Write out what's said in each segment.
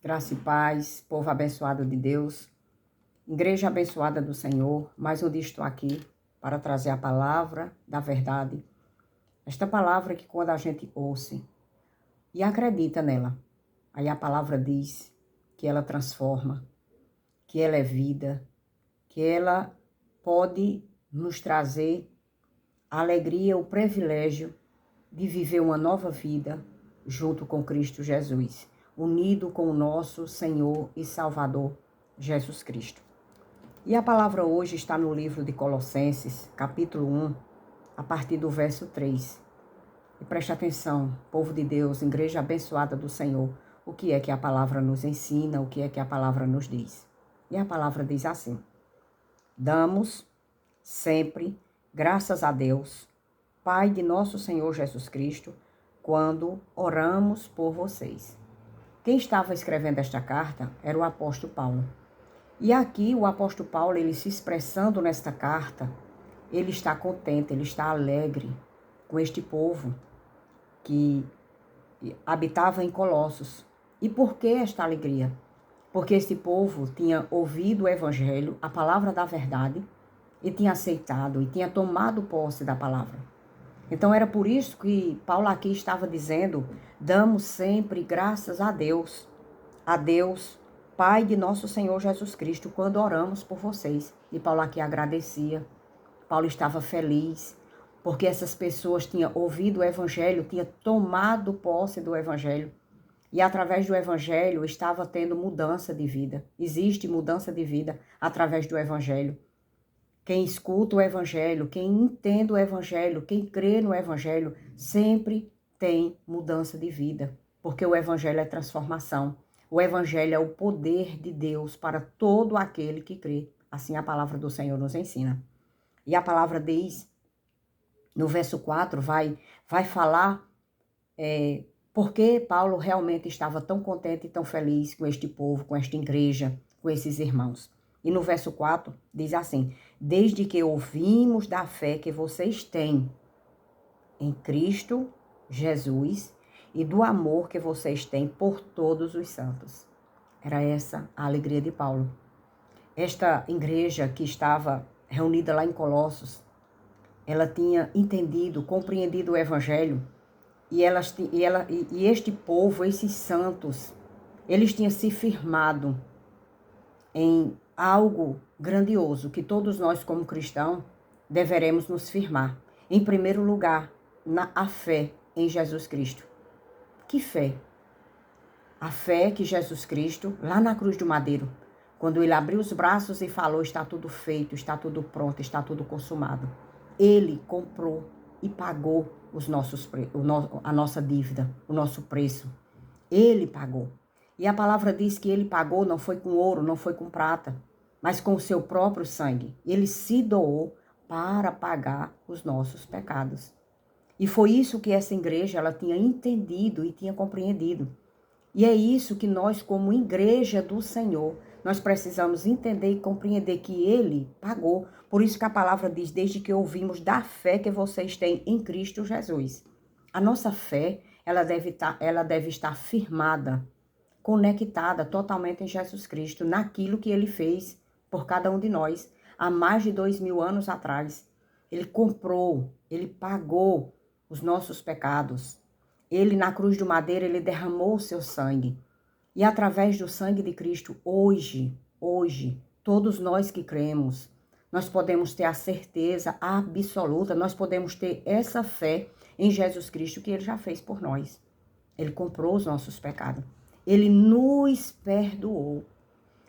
Graça e paz, povo abençoado de Deus, igreja abençoada do Senhor. Mais um dia estou aqui para trazer a palavra da verdade. Esta palavra que quando a gente ouve e acredita nela, aí a palavra diz que ela transforma, que ela é vida, que ela pode nos trazer a alegria, o privilégio de viver uma nova vida junto com Cristo Jesus, unido com o nosso Senhor e Salvador Jesus Cristo. E a palavra hoje está no livro de Colossenses, capítulo 1, a partir do verso 3. E preste atenção, povo de Deus, igreja abençoada do Senhor, o que é que a palavra nos ensina, o que é que a palavra nos diz. E a palavra diz assim: damos sempre graças a Deus, Pai de nosso Senhor Jesus Cristo, quando oramos por vocês. Quem estava escrevendo esta carta era o apóstolo Paulo. E aqui o apóstolo Paulo, ele se expressando nesta carta, ele está contente, ele está alegre com este povo que habitava em Colossos. E por que esta alegria? Porque este povo tinha ouvido o evangelho, a palavra da verdade, e tinha aceitado, e tinha tomado posse da palavra. Então era por isso que Paulo aqui estava dizendo: damos sempre graças a Deus, Pai de nosso Senhor Jesus Cristo, quando oramos por vocês. E Paulo aqui agradecia, Paulo estava feliz, porque essas pessoas tinham ouvido o evangelho, tinham tomado posse do evangelho. E através do evangelho estava tendo mudança de vida. Existe mudança de vida através do evangelho. Quem escuta o evangelho, quem entende o evangelho, quem crê no evangelho, sempre tem mudança de vida, porque o evangelho é transformação. O evangelho é o poder de Deus para todo aquele que crê. Assim a palavra do Senhor nos ensina. E a palavra diz, no verso 4, vai falar por que Paulo realmente estava tão contente e tão feliz com este povo, com esta igreja, com esses irmãos. E no verso 4 diz assim: desde que ouvimos da fé que vocês têm em Cristo Jesus e do amor que vocês têm por todos os santos. Era essa a alegria de Paulo. Esta igreja que estava reunida lá em Colossos, ela tinha entendido, compreendido o evangelho, e este povo, esses santos, eles tinham se firmado em algo grandioso que todos nós, como cristãos, deveremos nos firmar. Em primeiro lugar, a fé em Jesus Cristo. Que fé? A fé que Jesus Cristo, lá na cruz do madeiro, quando ele abriu os braços e falou: está tudo feito, está tudo pronto, está tudo consumado. Ele comprou e pagou a nossa dívida, o nosso preço. Ele pagou. E a palavra diz que ele pagou, não foi com ouro, não foi com prata, mas com o seu próprio sangue. Ele se doou para pagar os nossos pecados. E foi isso que essa igreja ela tinha entendido e tinha compreendido. E é isso que nós, como igreja do Senhor, nós precisamos entender e compreender que Ele pagou. Por isso que a palavra diz: desde que ouvimos da fé que vocês têm em Cristo Jesus. A nossa fé, ela deve estar firmada, conectada totalmente em Jesus Cristo, naquilo que Ele fez por cada um de nós, há mais de 2000 anos atrás. Ele comprou, Ele pagou os nossos pecados. Ele, na cruz do madeiro, ele derramou o seu sangue. E através do sangue de Cristo, hoje, todos nós que cremos, nós podemos ter a certeza absoluta, nós podemos ter essa fé em Jesus Cristo que ele já fez por nós. Ele comprou os nossos pecados. Ele nos perdoou.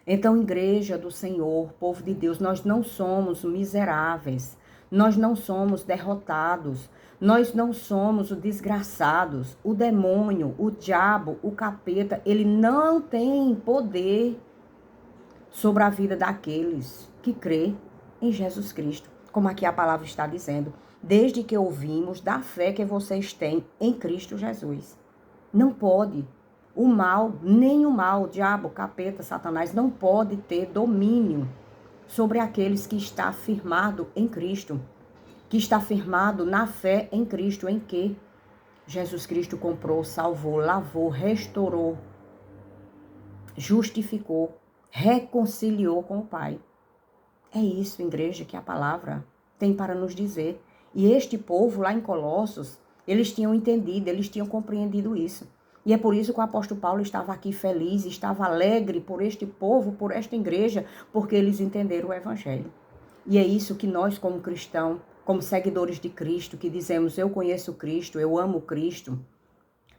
Então, igreja do Senhor, povo de Deus, nós não somos miseráveis, nós não somos derrotados, nós não somos desgraçados. O demônio, o diabo, o capeta, ele não tem poder sobre a vida daqueles que crê em Jesus Cristo, como aqui a palavra está dizendo, desde que ouvimos da fé que vocês têm em Cristo Jesus. Não pode. O mal, nem o mal, o diabo, o capeta, Satanás, não pode ter domínio sobre aqueles que está firmado em Cristo, que está firmado na fé em Cristo, em que Jesus Cristo comprou, salvou, lavou, restaurou justificou, reconciliou com o Pai. É isso, igreja, que a palavra tem para nos dizer. E este povo lá em Colossos, eles tinham entendido, eles tinham compreendido isso. E é por isso que o apóstolo Paulo estava aqui feliz, estava alegre por este povo, por esta igreja, porque eles entenderam o evangelho. E é isso que nós, como cristãos, como seguidores de Cristo, que dizemos, eu conheço Cristo, eu amo Cristo,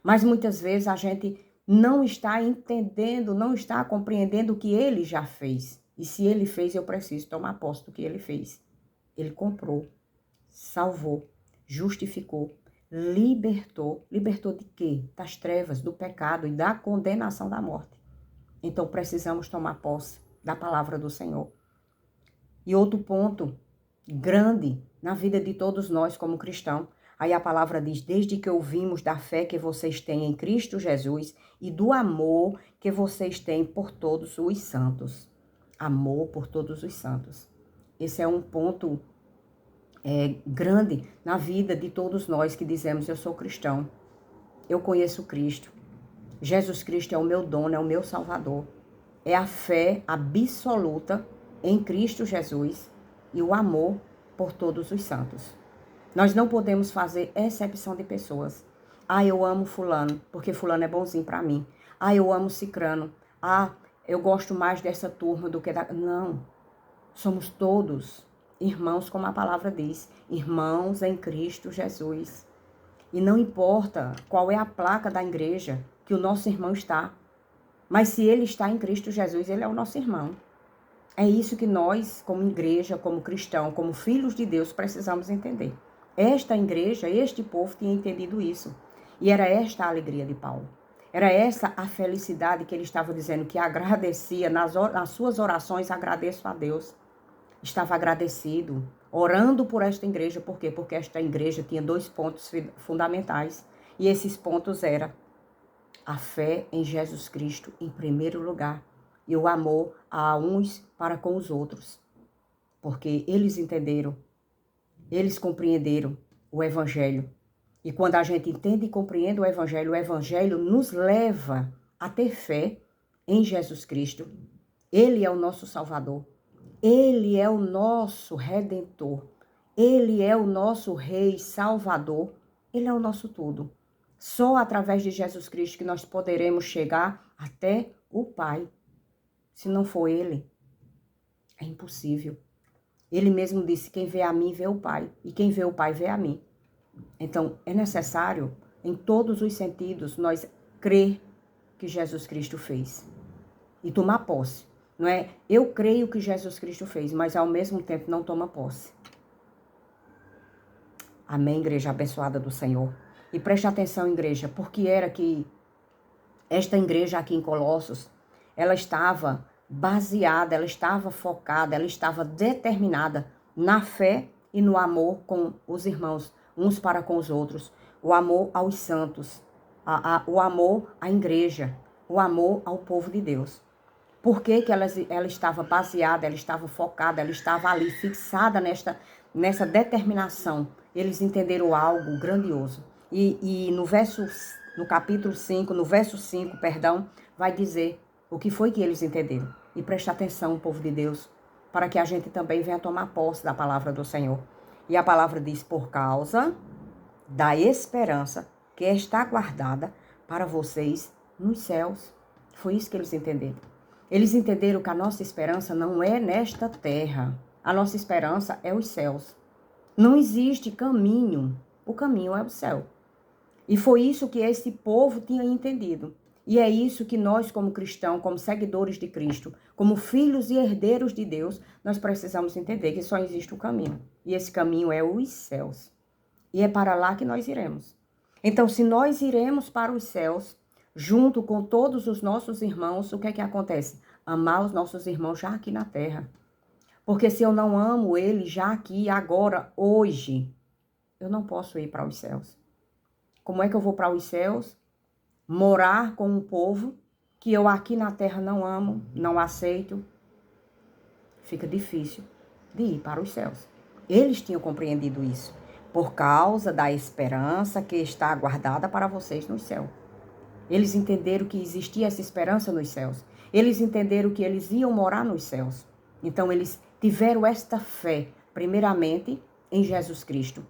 mas muitas vezes a gente não está entendendo, não está compreendendo o que ele já fez. E se ele fez, eu preciso tomar posse do que ele fez. Ele comprou, salvou, justificou, libertou. Libertou de quê? Das trevas, do pecado e da condenação da morte. Então precisamos tomar posse da palavra do Senhor. E outro ponto grande na vida de todos nós como cristãos. Aí a palavra diz, desde que ouvimos da fé que vocês têm em Cristo Jesus e do amor que vocês têm por todos os santos. Amor por todos os santos. Esse é um ponto grande na vida de todos nós que dizemos, eu sou cristão, eu conheço Cristo. Jesus Cristo é o meu dono, é o meu Salvador. É a fé absoluta em Cristo Jesus e o amor por todos os santos. Nós não podemos fazer exceção de pessoas. Ah, eu amo fulano, porque fulano é bonzinho para mim. Ah, eu amo cicrano. Ah, eu gosto mais dessa turma do que da... Não. Somos todos irmãos, como a palavra diz. Irmãos em Cristo Jesus. E não importa qual é a placa da igreja que o nosso irmão está. Mas se ele está em Cristo Jesus, ele é o nosso irmão. É isso que nós, como igreja, como cristão, como filhos de Deus, precisamos entender. Esta igreja, este povo tinha entendido isso. E era esta a alegria de Paulo. Era essa a felicidade que ele estava dizendo, que agradecia, nas suas orações, agradeço a Deus. Estava agradecido, orando por esta igreja. Por quê? Porque esta igreja tinha 2 pontos fundamentais. E esses pontos eram a fé em Jesus Cristo em primeiro lugar e o amor a uns para com os outros. Porque eles entenderam, eles compreenderam o Evangelho. E quando a gente entende e compreende o Evangelho nos leva a ter fé em Jesus Cristo. Ele é o nosso Salvador. Ele é o nosso Redentor. Ele é o nosso Rei Salvador. Ele é o nosso tudo. Só através de Jesus Cristo que nós poderemos chegar até o Pai. Se não for Ele, é impossível. Ele mesmo disse, quem vê a mim, vê o Pai. E quem vê o Pai, vê a mim. Então, é necessário, em todos os sentidos, nós crer que Jesus Cristo fez. E tomar posse. Não é, eu creio que Jesus Cristo fez, mas ao mesmo tempo não toma posse. Amém, igreja abençoada do Senhor. E preste atenção, igreja, porque era que esta igreja aqui em Colossos, ela estava baseada, ela estava focada, ela estava determinada na fé e no amor com os irmãos, uns para com os outros. O amor aos santos, o amor à igreja, o amor ao povo de Deus. Por que que ela estava baseada, ela estava focada, ela estava ali fixada nessa determinação? Eles entenderam algo grandioso. E no capítulo 5, no verso 5, perdão, vai dizer o que foi que eles entenderam. E preste atenção, povo de Deus, para que a gente também venha tomar posse da palavra do Senhor. E a palavra diz, por causa da esperança que está guardada para vocês nos céus. Foi isso que eles entenderam. Eles entenderam que a nossa esperança não é nesta terra. A nossa esperança é os céus. Não existe caminho. O caminho é o céu. E foi isso que esse povo tinha entendido. E é isso que nós, como cristãos, como seguidores de Cristo, como filhos e herdeiros de Deus, nós precisamos entender que só existe um caminho. E esse caminho é os céus. E é para lá que nós iremos. Então, se nós iremos para os céus, junto com todos os nossos irmãos, o que é que acontece? Amar os nossos irmãos já aqui na terra. Porque se eu não amo eles já aqui, agora, hoje, eu não posso ir para os céus. Como é que eu vou para os céus? Morar com um povo que eu aqui na terra não amo, não aceito. Fica difícil de ir para os céus. Eles tinham compreendido isso. Por causa da esperança que está guardada para vocês no céu. Eles entenderam que existia essa esperança nos céus. Eles entenderam que eles iam morar nos céus. Então, eles tiveram esta fé, primeiramente, em Jesus Cristo.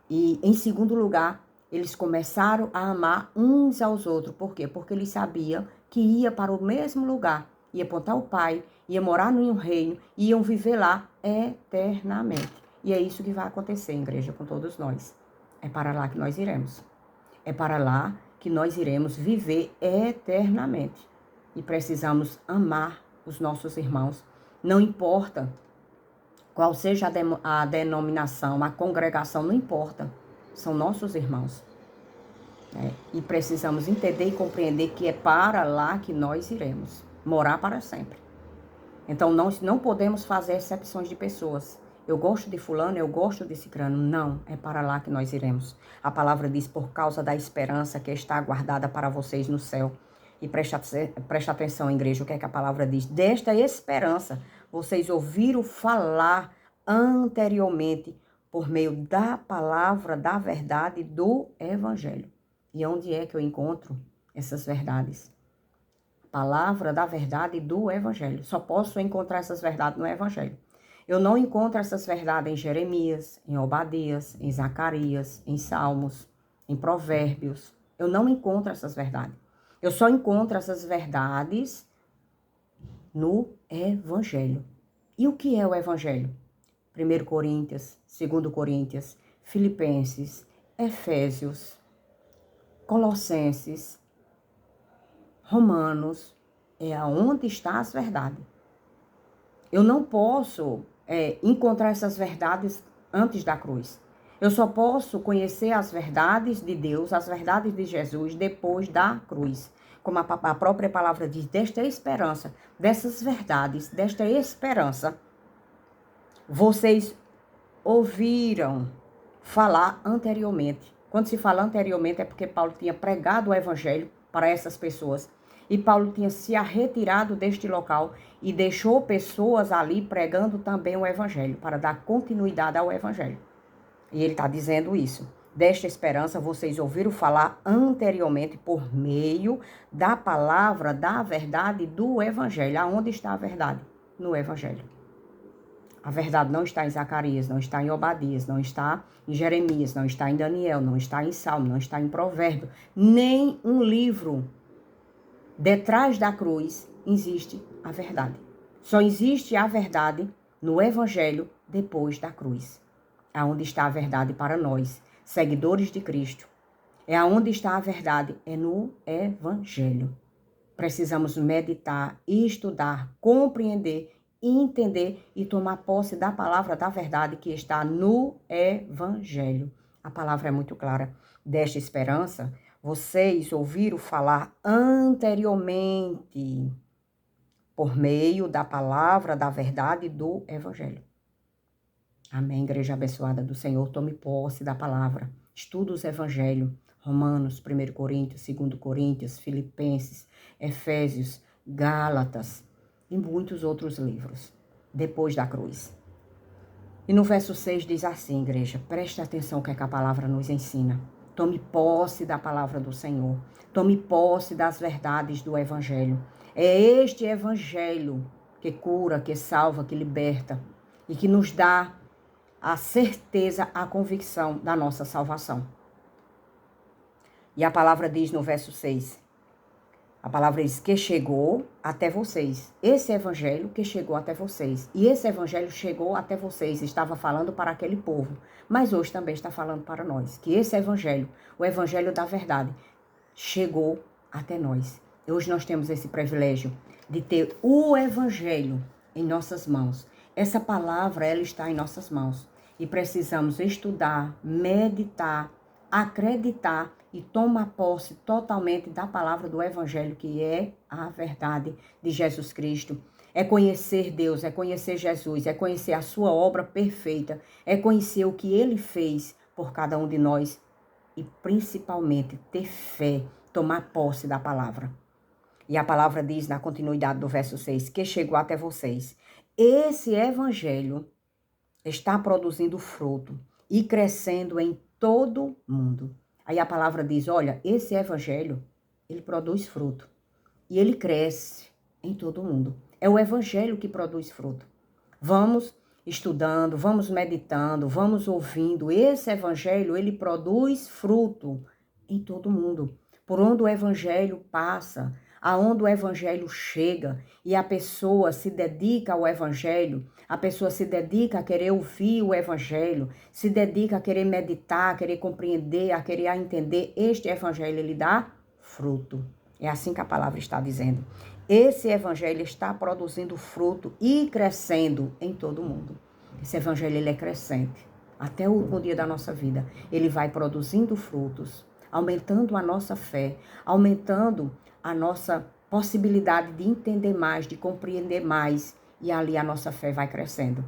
E, em segundo lugar, eles começaram a amar uns aos outros. Por quê? Porque eles sabiam que ia para o mesmo lugar, ia apontar o Pai, ia morar no reino, iam viver lá eternamente. E é isso que vai acontecer, igreja, com todos nós. É para lá que nós iremos. É para lá que nós iremos viver eternamente. E precisamos amar os nossos irmãos. Não importa qual seja a denominação, a congregação, não importa. São nossos irmãos. E precisamos entender e compreender que é para lá que nós iremos morar para sempre. Então, nós não podemos fazer exceções de pessoas. Eu gosto de fulano, eu gosto de cicrano. Não, é para lá que nós iremos. A palavra diz, por causa da esperança que está guardada para vocês no céu. E presta atenção, igreja, o que é que a palavra diz? Desta esperança, vocês ouviram falar anteriormente por meio da palavra, da verdade, do evangelho. E onde é que eu encontro essas verdades? Palavra da verdade do evangelho. Só posso encontrar essas verdades no evangelho. Eu não encontro essas verdades em Jeremias, em Obadias, em Zacarias, em Salmos, em Provérbios. Eu não encontro essas verdades. Eu só encontro essas verdades no evangelho. E o que é o evangelho? 1 Coríntios, 2 Coríntios, Filipenses, Efésios, Colossenses, Romanos, é aonde está as verdades. Eu não posso encontrar essas verdades antes da cruz. Eu só posso conhecer as verdades de Deus, as verdades de Jesus, depois da cruz. Como a própria palavra diz, desta esperança, dessas verdades, desta esperança, vocês ouviram falar anteriormente. Quando se fala anteriormente é porque Paulo tinha pregado o evangelho para essas pessoas. E Paulo tinha se retirado deste local e deixou pessoas ali pregando também o evangelho, para dar continuidade ao evangelho. E ele está dizendo isso. Desta esperança vocês ouviram falar anteriormente por meio da palavra, da verdade do evangelho. Aonde está a verdade? No evangelho. A verdade não está em Zacarias, não está em Obadias, não está em Jeremias, não está em Daniel, não está em Salmo, não está em Provérbio. Nem um livro. Detrás da cruz existe a verdade. Só existe a verdade no evangelho depois da cruz. Aonde está a verdade para nós, seguidores de Cristo. É aonde está a verdade, é no evangelho. Precisamos meditar, estudar, compreender, entender e tomar posse da palavra da verdade que está no evangelho. A palavra é muito clara. Desta esperança, vocês ouviram falar anteriormente por meio da palavra da verdade do evangelho. Amém, igreja abençoada do Senhor, tome posse da palavra. Estuda os evangelhos, Romanos, 1 Coríntios, 2 Coríntios, Filipenses, Efésios, Gálatas e muitos outros livros, depois da cruz. E no verso 6 diz assim, igreja, preste atenção o que é que a palavra nos ensina. Tome posse da palavra do Senhor. Tome posse das verdades do evangelho. É este evangelho que cura, que salva, que liberta e que nos dá a certeza, a convicção da nossa salvação. E a palavra diz no verso 6, a palavra diz que chegou até vocês. Esse evangelho que chegou até vocês. E esse evangelho chegou até vocês, estava falando para aquele povo. Mas hoje também está falando para nós. Que esse evangelho, o evangelho da verdade, chegou até nós. E hoje nós temos esse privilégio de ter o evangelho em nossas mãos. Essa palavra, ela está em nossas mãos. E precisamos estudar, meditar, acreditar e tomar posse totalmente da palavra do evangelho, que é a verdade de Jesus Cristo. É conhecer Deus, é conhecer Jesus, é conhecer a sua obra perfeita, é conhecer o que ele fez por cada um de nós e principalmente ter fé, tomar posse da palavra. E a palavra diz na continuidade do verso 6, que chegou até vocês. Esse evangelho está produzindo fruto e crescendo em todo mundo. Aí a palavra diz, olha, esse evangelho ele produz fruto. E ele cresce em todo o mundo. É o evangelho que produz fruto. Vamos estudando, vamos meditando, vamos ouvindo. Esse evangelho, ele produz fruto em todo mundo. Por onde o evangelho passa, aonde o evangelho chega e a pessoa se dedica ao evangelho, a pessoa se dedica a querer ouvir o evangelho, se dedica a querer meditar, a querer compreender, a querer entender, este evangelho, ele dá fruto. É assim que a palavra está dizendo. Esse evangelho está produzindo fruto e crescendo em todo o mundo. Esse evangelho, ele é crescente. Até o último dia da nossa vida, ele vai produzindo frutos, aumentando a nossa fé, aumentando a nossa possibilidade de entender mais, de compreender mais. E ali a nossa fé vai crescendo.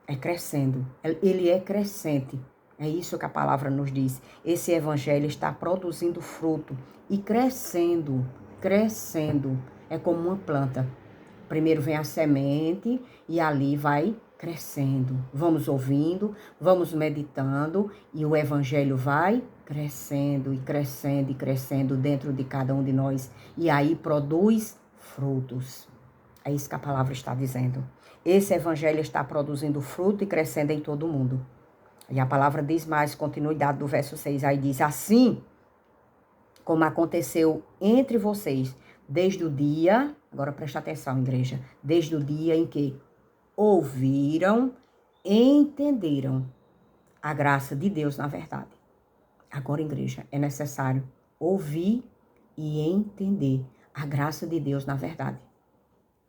É crescendo. Ele é crescente. É isso que a palavra nos diz. Esse evangelho está produzindo fruto e crescendo, crescendo. É como uma planta. Primeiro vem a semente e ali vai crescendo. Vamos ouvindo, vamos meditando e o evangelho vai crescendo e crescendo e crescendo dentro de cada um de nós. E aí produz frutos. É isso que a palavra está dizendo. Esse evangelho está produzindo fruto e crescendo em todo mundo. E a palavra diz mais, continuidade do verso 6, aí diz assim, como aconteceu entre vocês, desde o dia, agora presta atenção, igreja, desde o dia em que ouviram, entenderam a graça de Deus na verdade. Agora, igreja, é necessário ouvir e entender a graça de Deus na verdade.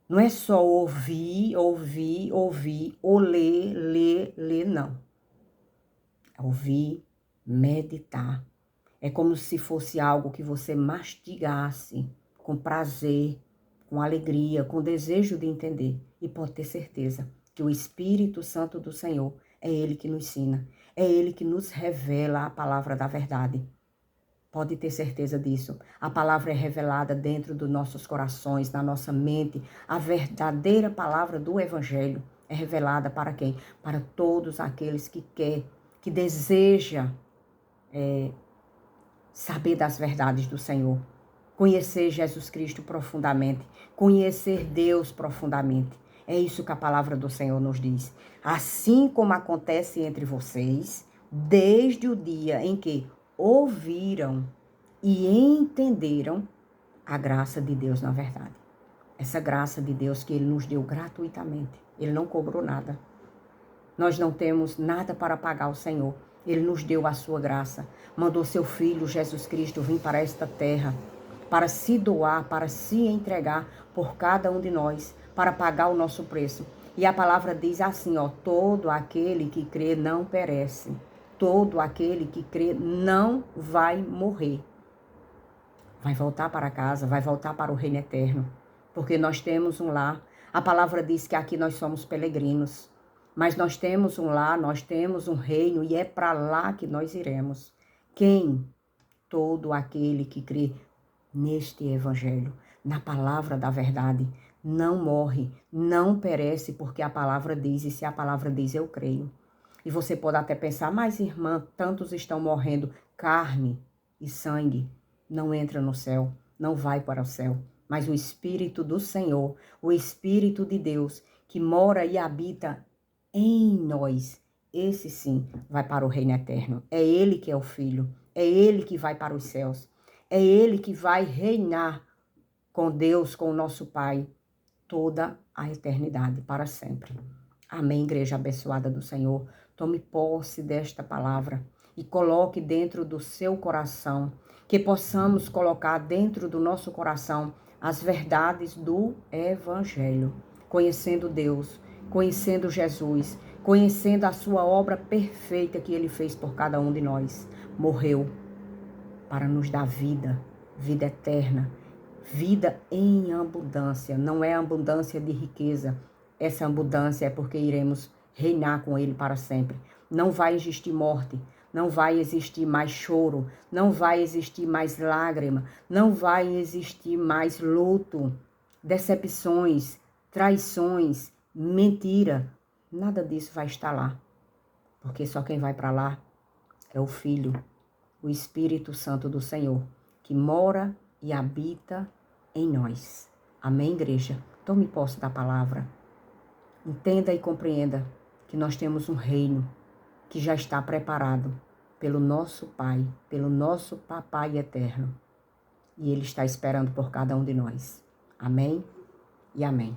Não é só ouvir, ouvir, ouvir, ou ler, ler, ler, não. É ouvir, meditar. É como se fosse algo que você mastigasse com prazer, com alegria, com desejo de entender. E pode ter certeza que o Espírito Santo do Senhor é Ele que nos ensina. É Ele que nos revela a palavra da verdade. Pode ter certeza disso. A palavra é revelada dentro dos nossos corações, na nossa mente. A verdadeira palavra do Evangelho é revelada para quem? Para todos aqueles que quer, que deseja saber das verdades do Senhor. Conhecer Jesus Cristo profundamente. Conhecer Deus profundamente. É isso que a palavra do Senhor nos diz. Assim como acontece entre vocês, desde o dia em que ouviram e entenderam a graça de Deus na verdade. Essa graça de Deus que Ele nos deu gratuitamente. Ele não cobrou nada. Nós não temos nada para pagar ao Senhor. Ele nos deu a sua graça. Mandou seu Filho, Jesus Cristo, vir para esta terra, para se doar, para se entregar por cada um de nós, para pagar o nosso preço. E a palavra diz assim, ó, todo aquele que crê não perece. Todo aquele que crê não vai morrer. Vai voltar para casa, vai voltar para o reino eterno. Porque nós temos um lar. A palavra diz que aqui nós somos peregrinos. Mas nós temos um lar, nós temos um reino e é para lá que nós iremos. Quem? Todo aquele que crê neste evangelho, na palavra da verdade, não morre, não perece, porque a palavra diz, e se a palavra diz, eu creio. E você pode até pensar, mas irmã, tantos estão morrendo, carne e sangue não entra no céu, não vai para o céu. Mas o Espírito do Senhor, o Espírito de Deus, que mora e habita em nós, esse sim vai para o reino eterno. É Ele que é o Filho, é Ele que vai para os céus, é Ele que vai reinar com Deus, com o nosso Pai, toda a eternidade, para sempre. Amém, igreja abençoada do Senhor. Tome posse desta palavra e coloque dentro do seu coração, que possamos colocar dentro do nosso coração as verdades do Evangelho, conhecendo Deus, conhecendo Jesus, conhecendo a sua obra perfeita que Ele fez por cada um de nós. Morreu para nos dar vida, vida eterna, vida em abundância. Não é abundância de riqueza. Essa abundância é porque iremos reinar com Ele para sempre. Não vai existir morte, não vai existir mais choro, não vai existir mais lágrima, não vai existir mais luto, decepções, traições, mentira. Nada disso vai estar lá, porque só quem vai para lá é o Filho, o Espírito Santo do Senhor, que mora e habita em nós. Amém, igreja? Tome posse da palavra. Entenda e compreenda que nós temos um reino que já está preparado pelo nosso Pai, pelo nosso Papai eterno. E Ele está esperando por cada um de nós. Amém e amém.